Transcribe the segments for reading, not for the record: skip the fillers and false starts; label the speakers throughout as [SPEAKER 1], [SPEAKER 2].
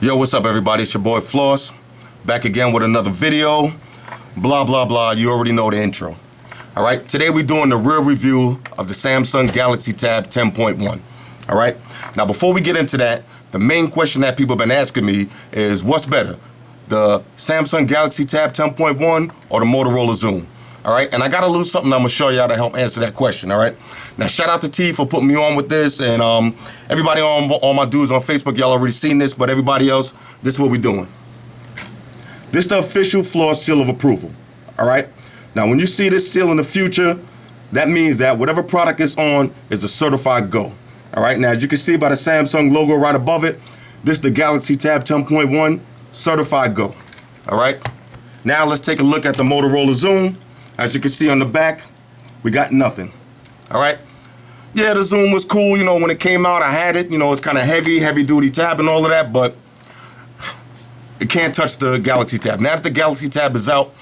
[SPEAKER 1] Yo, what's up everybody? It's your boy Floss, back again with another video. Blah, blah, blah, you already know the intro. Alright, today we're doing the real review of the Samsung Galaxy Tab 10.1. Alright, now before we get into that, the main question that people have been asking me is what's better, the Samsung Galaxy Tab 10.1 or the Motorola Zoom? Alright, and I got a little something I'm going to show y'all to help answer that question, alright? Now, shout out to T for putting me on with this, and everybody on my dudes on Facebook, y'all already seen this, but everybody else, this is what we're doing. This is the official Floss seal of approval, alright? Now, when you see this seal in the future, that means that whatever product it's on is a certified go, alright? Now, as you can see by the Samsung logo right above it, this is the Galaxy Tab 10.1 certified go, alright? Now, let's take a look at the Motorola Zoom. As you can see on the back, we got nothing. All right. Yeah, the Zoom was cool. You know, when it came out, I had it. You know, it's kind of heavy duty tab and all of that, but it can't touch the Galaxy Tab. Now that the Galaxy Tab is out,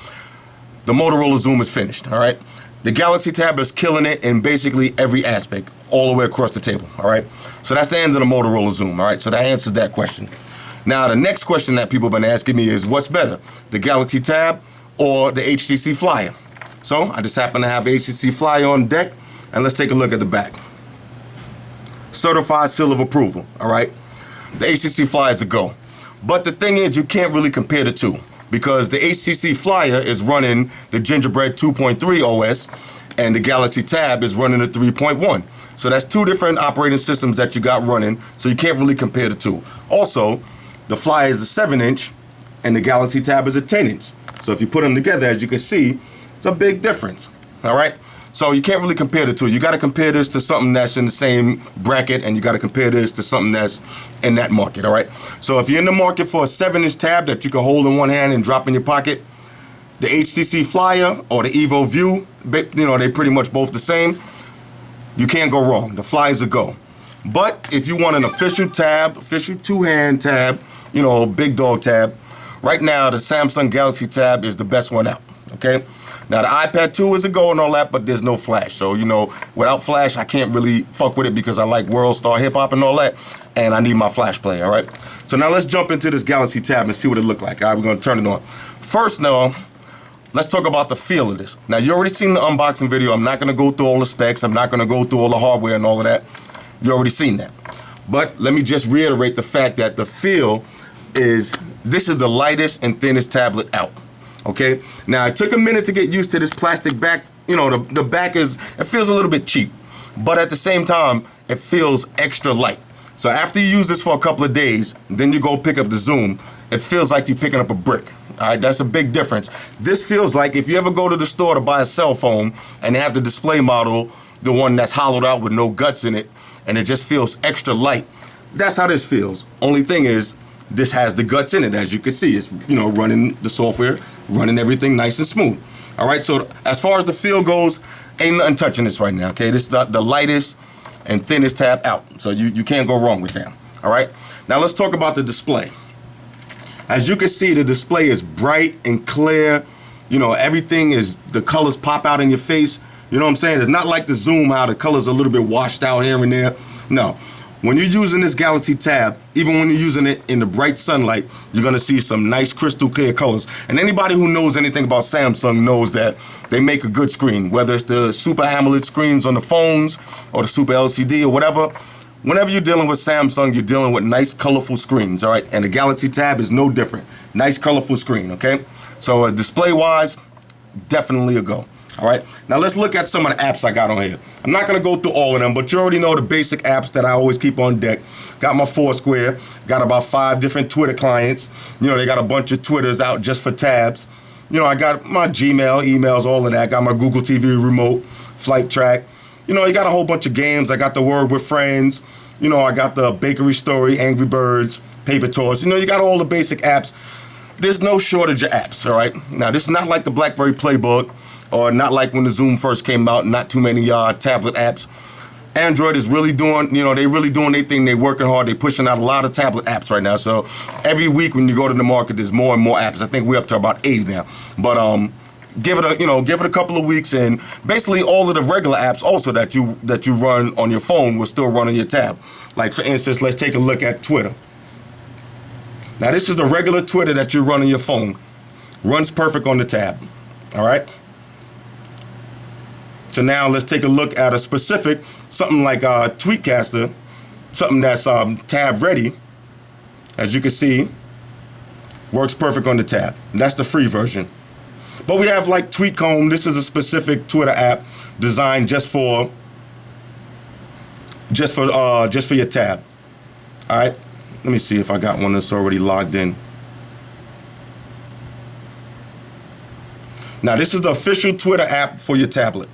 [SPEAKER 1] the Motorola Zoom is finished. All right. The Galaxy Tab is killing it in basically every aspect, all the way across the table. All right. So that's the end of the Motorola Zoom. All right. So that answers that question. Now, the next question that people have been asking me is what's better, the Galaxy Tab or the HTC Flyer? So I just happen to have HTC Flyer on deck, and let's take a look at the back. Certified seal of approval, all right? The HTC Flyer is a go. But the thing is, you can't really compare the two because the HTC Flyer is running the Gingerbread 2.3 OS, and the Galaxy Tab is running the 3.1. So that's two different operating systems that you got running, so you can't really compare the two. Also, the Flyer is a 7-inch, and the Galaxy Tab is a 10-inch. So if you put them together, as you can see, it's a big difference, all right? So you can't really compare the two. You got to compare this to something that's in the same bracket, and you got to compare this to something that's in that market, all right? So if you're in the market for a 7-inch tab that you can hold in one hand and drop in your pocket, the HTC Flyer or the Evo View, you know, they pretty much both the same. You can't go wrong. The Flyer's a go. But if you want an official tab, official two-hand tab, you know, big dog tab, right now the Samsung Galaxy Tab is the best one out, okay? Now, the iPad 2 is a go and all that, but there's no flash. So, you know, without flash, I can't really fuck with it because I like World Star Hip Hop and all that, and I need my flash player, all right? So now let's jump into this Galaxy Tab and see what it look like. All right, we're going to turn it on. First, now, let's talk about the feel of this. Now, you already seen the unboxing video. I'm not going to go through all the specs. I'm not going to go through all the hardware and all of that. You already seen that. But let me just reiterate the fact that the feel is, this is the lightest and thinnest tablet out. Okay, now it took a minute to get used to this plastic back. You know, the back it feels a little bit cheap, but at the same time, it feels extra light. So after you use this for a couple of days, then you go pick up the Zoom, it feels like you're picking up a brick. All right, that's a big difference. This feels like if you ever go to the store to buy a cell phone and they have the display model, the one that's hollowed out with no guts in it, and it just feels extra light. That's how this feels. Only thing is, this has the guts in it, as you can see. It's, you know, running the software, running everything nice and smooth. All right, so as far as the feel goes, ain't nothing touching this right now, okay? This is the lightest and thinnest tab out, so you can't go wrong with that. All right, now let's talk about the display. As you can see, the display is bright and clear. You know, everything is, the colors pop out in your face. You know what I'm saying? It's not like the Zoom, how the colors are a little bit washed out here and there. No. When you're using this Galaxy Tab, even when you're using it in the bright sunlight, you're going to see some nice crystal clear colors. And anybody who knows anything about Samsung knows that they make a good screen, whether it's the Super AMOLED screens on the phones or the Super LCD or whatever. Whenever you're dealing with Samsung, you're dealing with nice, colorful screens, all right? And the Galaxy Tab is no different. Nice, colorful screen, okay? So display-wise, definitely a go. All right, now let's look at some of the apps I got on here. I'm not gonna go through all of them, but you already know the basic apps that I always keep on deck. Got my Foursquare, got about 5 different Twitter clients. You know, they got a bunch of Twitters out just for tabs. You know, I got my Gmail, emails, all of that. Got my Google TV remote, Flight Track. You know, you got a whole bunch of games. I got the Word with Friends. You know, I got the Bakery Story, Angry Birds, Paper Toss. You know, you got all the basic apps. There's no shortage of apps, all right? Now, this is not like the BlackBerry Playbook, or not like when the Zoom first came out, not too many tablet apps. Android is really doing, you know, they really doing their thing. They working hard. They pushing out a lot of tablet apps right now. So every week when you go to the market, there's more and more apps. I think we're up to about 80 now. But give it a couple of weeks, and basically all of the regular apps also that you run on your phone will still run on your tab. Like for instance, let's take a look at Twitter. Now this is the regular Twitter that you run on your phone. Runs perfect on the tab. All right. So now let's take a look at a specific, something like Tweetcaster, something that's tab ready. As you can see, works perfect on the tab. That's the free version. But we have like TweetComb. This is a specific Twitter app designed just for your tab. All right. Let me see if I got one that's already logged in. Now this is the official Twitter app for your tablet.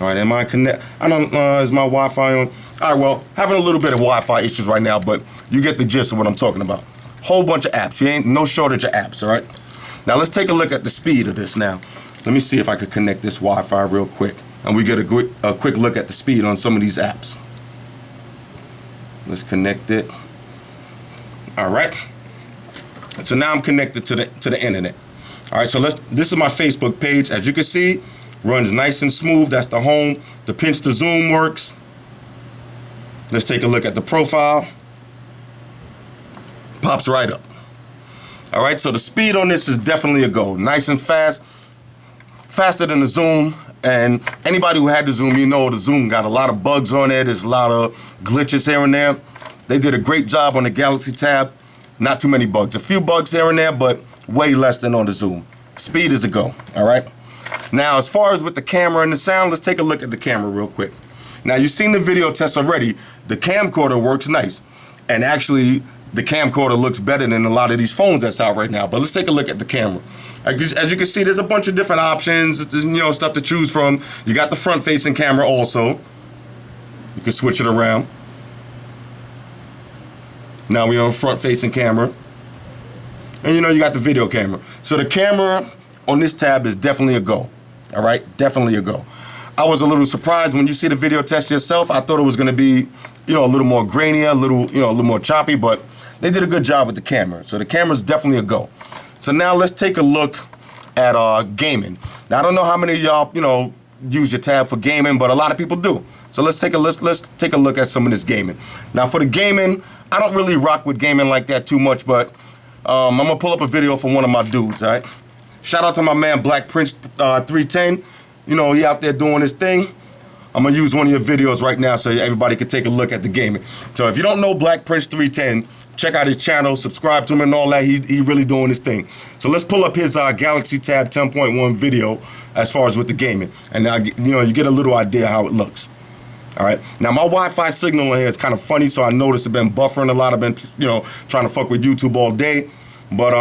[SPEAKER 1] All right, am I connect? I don't. Is my Wi-Fi on? All right, well, having a little bit of Wi-Fi issues right now, but you get the gist of what I'm talking about. Whole bunch of apps. You ain't no shortage of apps. All right. Now let's take a look at the speed of this. Now, let me see if I could connect this Wi-Fi real quick, and we get a quick look at the speed on some of these apps. Let's connect it. All right. So now I'm connected to the internet. All right. So this is my Facebook page. As you can see, runs nice and smooth. That's the home. The pinch to zoom works. Let's take a look at the profile. Pops right up. All right. So the speed on this is definitely a go. Nice and fast. Faster than the zoom. And anybody who had the zoom, you know the zoom got a lot of bugs on it. There's a lot of glitches here and there. They did a great job on the Galaxy Tab. Not too many bugs. A few bugs here and there, but way less than on the zoom. Speed is a go. All right. Now, as far as with the camera and the sound, let's take a look at the camera real quick. Now, you've seen the video test already. The camcorder works nice. And actually, the camcorder looks better than a lot of these phones that's out right now. But let's take a look at the camera. As you can see, there's a bunch of different options, stuff to choose from. You got the front-facing camera also. You can switch it around. Now we're on front-facing camera. And you got the video camera. So the camera on this tab is definitely a go. All right? Definitely a go. I was a little surprised when you see the video test yourself. I thought it was going to be, a little more grainier, a little more choppy, but they did a good job with the camera. So the camera's definitely a go. So now let's take a look at gaming. Now I don't know how many of y'all, use your tab for gaming, but a lot of people do. So let's take a look at some of this gaming. Now for the gaming, I don't really rock with gaming like that too much, but I'm gonna pull up a video from one of my dudes, all right? Shout out to my man Black Prince 310. He out there doing his thing. I'm gonna use one of your videos right now so everybody can take a look at the gaming. So if you don't know Black Prince 310, check out his channel, subscribe to him and all that. He really doing his thing. So let's pull up his Galaxy Tab 10.1 video as far as with the gaming. And now, you get a little idea how it looks. All right. Now, my Wi-Fi signal in here is kind of funny, so I noticed it's been buffering a lot. I've been, trying to fuck with YouTube all day. But,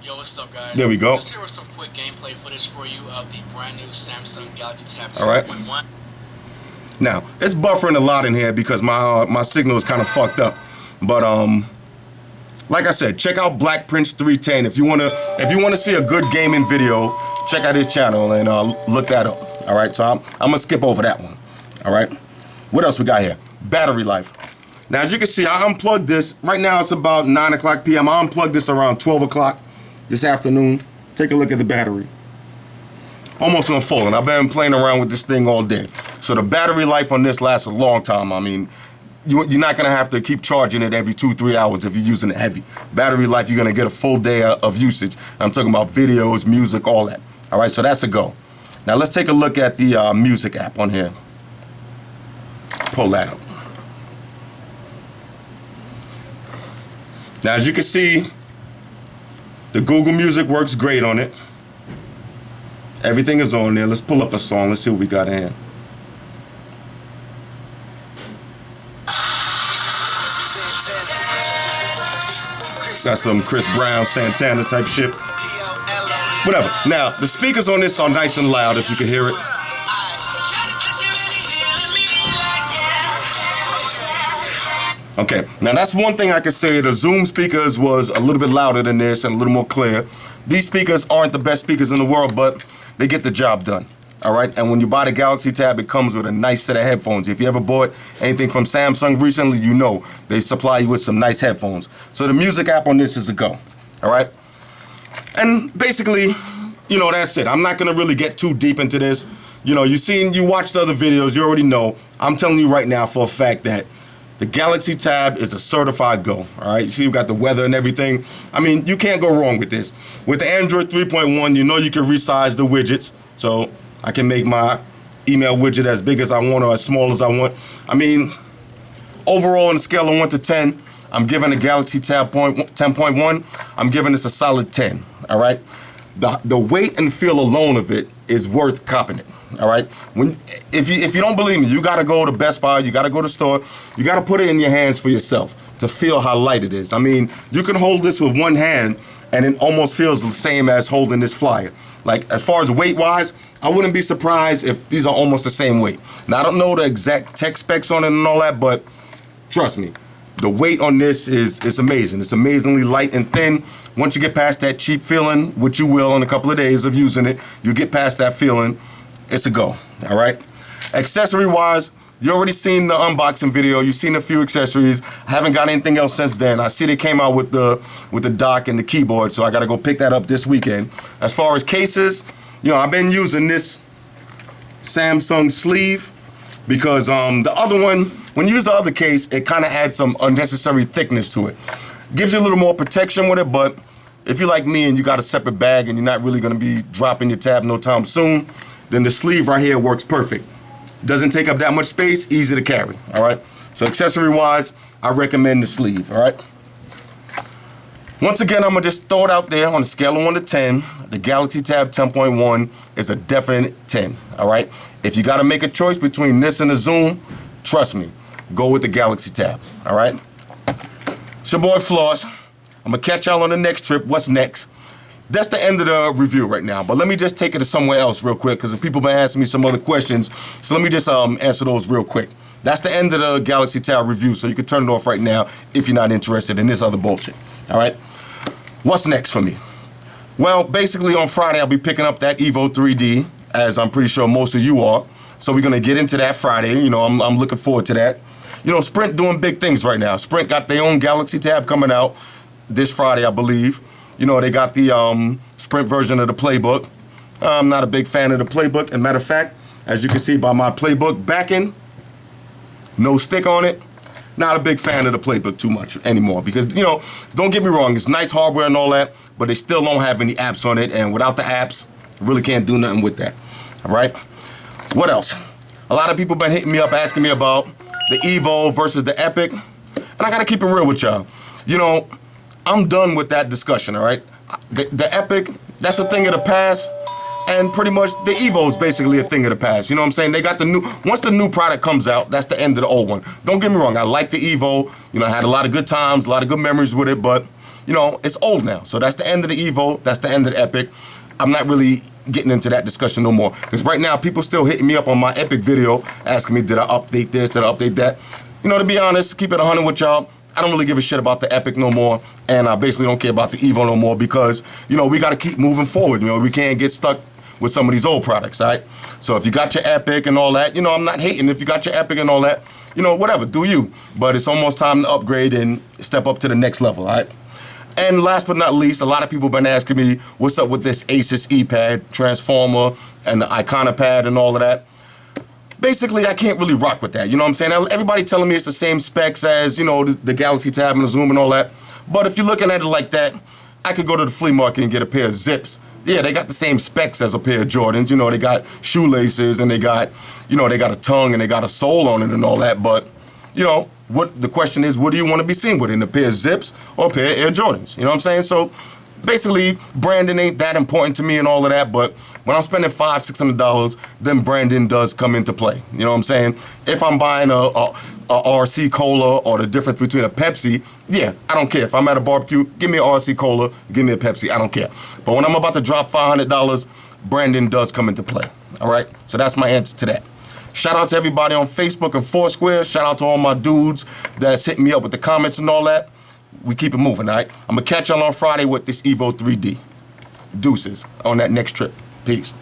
[SPEAKER 2] Yo, what's up, guys?
[SPEAKER 1] There we go.
[SPEAKER 2] Let's here with some quick gameplay footage for you of the brand new Samsung Galaxy Tab 10.1.
[SPEAKER 1] All right. Now, it's buffering a lot in here because my signal is kind of fucked up. But like I said, check out Black Prince 310 if you wanna see a good gaming video. Check out his channel and look that up. All right, so I'm gonna skip over that one. All right, what else we got here? Battery life. Now, as you can see, I unplugged this. Right now, it's about 9 o'clock p.m. I unplugged this around 12 o'clock this afternoon. Take a look at the battery. Almost on full, and I've been playing around with this thing all day. So the battery life on this lasts a long time. I mean, you're not going to have to keep charging it every 2-3 hours if you're using it heavy. Battery life, you're going to get a full day of usage. I'm talking about videos, music, all that. All right, so that's a go. Now let's take a look at the music app on here. Pull that up. Now, as you can see, the Google Music works great on it. Everything is on there. Let's pull up a song. Let's see what we got in here. Got some Chris Brown, Santana type shit. Whatever. Now, the speakers on this are nice and loud if you can hear it. Okay, now that's one thing I can say. The Zoom speakers was a little bit louder than this and a little more clear. These speakers aren't the best speakers in the world, but they get the job done. All right, and when you buy the Galaxy Tab, it comes with a nice set of headphones. If you ever bought anything from Samsung recently, you know they supply you with some nice headphones. So the music app on this is a go. All right, and basically, that's it. I'm not gonna really get too deep into this. You watched other videos, you already know. I'm telling you right now for a fact that The Galaxy Tab is a certified go, all right? You see, you've got the weather and everything. I mean, you can't go wrong with this. With the Android 3.1, you know you can resize the widgets. So I can make my email widget as big as I want or as small as I want. I mean, overall, on a scale of 1 to 10, I'm giving the Galaxy Tab 10.1, I'm giving this a solid 10, all right? The weight and feel alone of it is worth copping it. All right. If you don't believe me, you gotta go to Best Buy. You gotta go to the store. You gotta put it in your hands for yourself to feel how light it is. I mean, you can hold this with one hand, and it almost feels the same as holding this flyer. Like as far as weight wise, I wouldn't be surprised if these are almost the same weight. Now I don't know the exact tech specs on it and all that, but trust me, the weight on this is amazing. It's amazingly light and thin. Once you get past that cheap feeling, which you will in a couple of days of using it, you get past that feeling. It's a go, all right? Accessory-wise, you already seen the unboxing video. You've seen a few accessories. I haven't got anything else since then. I see they came out with the dock and the keyboard, so I got to go pick that up this weekend. As far as cases, you know, I've been using this Samsung sleeve because the other one, when you use the other case, it kind of adds some unnecessary thickness to it. Gives you a little more protection with it, but if you're like me and you got a separate bag and you're not really going to be dropping your tab no time soon, then the sleeve right here works perfect. Doesn't take up that much space, easy to carry, all right? So accessory-wise, I recommend the sleeve, all right? Once again, I'm gonna just throw it out there on a scale of 1 to 10. The Galaxy Tab 10.1 is a definite 10, all right? If you gotta make a choice between this and the Zoom, trust me, go with the Galaxy Tab, all right? It's your boy Floss. I'm gonna catch y'all on the next trip. What's next? That's the end of the review right now, but let me just take it to somewhere else real quick because people been asking me some other questions, so let me just answer those real quick. That's the end of the Galaxy Tab review, so you can turn it off right now if you're not interested in this other bullshit, all right? What's next for me? Well, basically on Friday, I'll be picking up that Evo 3D, as I'm pretty sure most of you are, so we're gonna get into that Friday. You know, I'm looking forward to that. You know, Sprint doing big things right now. Sprint got their own Galaxy Tab coming out this Friday, I believe. You know, they got the Sprint version of the playbook. I'm not a big fan of the playbook. As a matter of fact, as you can see by my playbook backing, no stick on it, not a big fan of the playbook too much anymore because, you know, don't get me wrong, it's nice hardware and all that, but they still don't have any apps on it, and without the apps, really can't do nothing with that, all right? What else? A lot of people been hitting me up asking me about the Evo versus the Epic, and I gotta keep it real with y'all. You know, I'm done with that discussion, all right? The Epic, that's a thing of the past, and pretty much the Evo is basically a thing of the past. You know what I'm saying? They got the new, once the new product comes out, that's the end of the old one. Don't get me wrong, I like the Evo. You know, I had a lot of good times, a lot of good memories with it, but, you know, it's old now. So that's the end of the Evo, that's the end of the Epic. I'm not really getting into that discussion no more. Because right now, people still hitting me up on my Epic video, asking me, did I update this, did I update that? You know, to be honest, keep it 100 with y'all, I don't really give a shit about the Epic no more, and I basically don't care about the Evo no more because, you know, we got to keep moving forward. You know, we can't get stuck with some of these old products, all right? So if you got your Epic and all that, you know, I'm not hating. If you got your Epic and all that, you know, whatever, do you. But it's almost time to upgrade and step up to the next level, all right? And last but not least, a lot of people been asking me, what's up with this Asus ePad, Transformer, and the Iconopad and all of that. Basically, I can't really rock with that, you know what I'm saying? Everybody telling me it's the same specs as, you know, the Galaxy Tab and the Zoom and all that. But if you're looking at it like that, I could go to the flea market and get a pair of Zips. Yeah, they got the same specs as a pair of Jordans. You know, they got shoelaces and they got, you know, they got a tongue and they got a sole on it and all that. But, you know, what the question is, what do you want to be seen with in a pair of Zips or a pair of Air Jordans? You know what I'm saying? So basically, branding ain't that important to me and all of that, but when I'm spending $500, $600, then branding does come into play. You know what I'm saying? If I'm buying a RC Cola or the difference between a Pepsi, yeah, I don't care. If I'm at a barbecue, give me a RC Cola, give me a Pepsi, I don't care. But when I'm about to drop $500, branding does come into play, all right? So that's my answer to that. Shout out to everybody on Facebook and Foursquare. Shout out to all my dudes that's hitting me up with the comments and all that. We keep it moving, all right? I'm going to catch y'all on Friday with this Evo 3D. Deuces on that next trip. Peace.